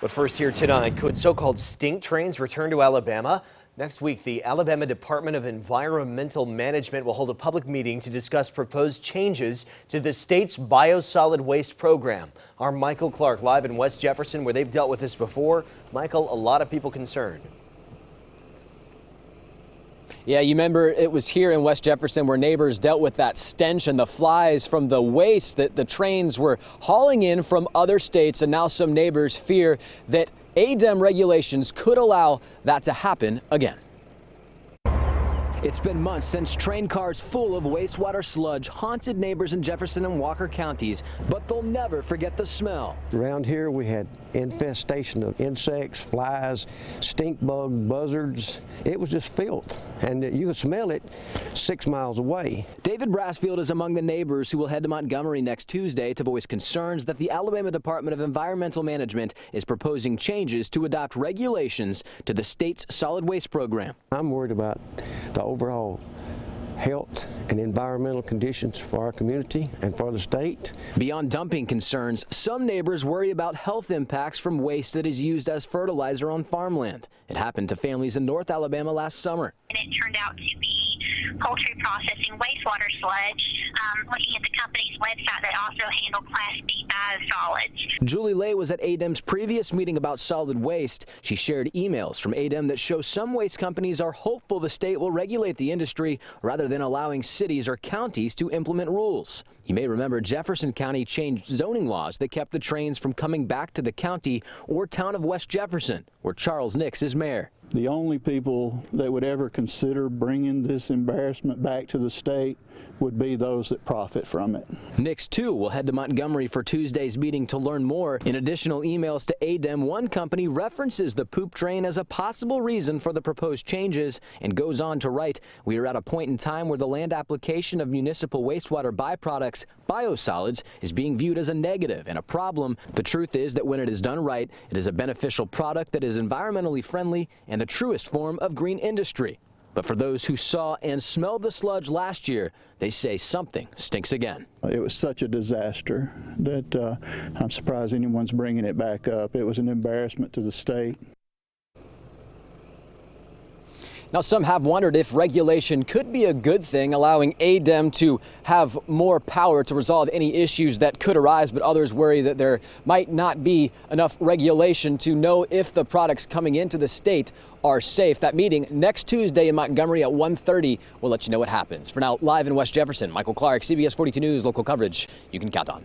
But first here tonight, could so-called stink trains return to Alabama? Next week, the Alabama Department of Environmental Management will hold a public meeting to discuss proposed changes to the state's biosolid waste program. Our Michael Clark live in West Jefferson, where they've dealt with this before. Michael, a lot of people concerned. Yeah, you remember it was here in West Jefferson where neighbors dealt with that stench and the flies from the waste that the trains were hauling in from other states. And now some neighbors fear that ADEM regulations could allow that to happen again. It's been months since train cars full of wastewater sludge haunted neighbors in Jefferson and Walker counties, but they'll never forget the smell. Around here we had infestation of insects, flies, stink bug, buzzards. It was just filth, and you could smell it 6 miles away. David Brassfield is among the neighbors who will head to Montgomery next Tuesday to voice concerns that the Alabama Department of Environmental Management is proposing changes to adopt regulations to the state's solid waste program. I'm worried about the overall health and environmental conditions for our community and for the state. Beyond dumping concerns, some neighbors worry about health impacts from waste that is used as fertilizer on farmland. It happened to families in North Alabama last summer. And it turned out to be poultry processing wastewater sludge. Looking at the company's website, they also handle Class B biosolids. Julie Lay was at ADEM's previous meeting about solid waste. She shared emails from ADEM that show some waste companies are hopeful the state will regulate the industry rather than allowing cities or counties to implement rules. You may remember Jefferson County changed zoning laws that kept the trains from coming back to the county or town of West Jefferson, where Charles Nix is mayor. The only people that would ever consider bringing this embarrassment back to the state would be those that profit from it. Nix, too, will head to Montgomery for Tuesday's meeting to learn more. In additional emails to ADEM, one company references the poop train as a possible reason for the proposed changes and goes on to write, "We are at a point in time where the land application of municipal wastewater byproducts, biosolids, is being viewed as a negative and a problem. The truth is that when it is done right, it is a beneficial product that is environmentally friendly and the truest form of green industry." But for those who saw and smelled the sludge last year, they say something stinks again. It was such a disaster that I'm surprised anyone's bringing it back up. It was an embarrassment to the state. Now, some have wondered if regulation could be a good thing, allowing ADEM to have more power to resolve any issues that could arise, but others worry that there might not be enough regulation to know if the products coming into the state are safe. That meeting next Tuesday in Montgomery at 1:30. We'll let you know what happens. For now, live in West Jefferson, Michael Clark, CBS 42 News, local coverage you can count on.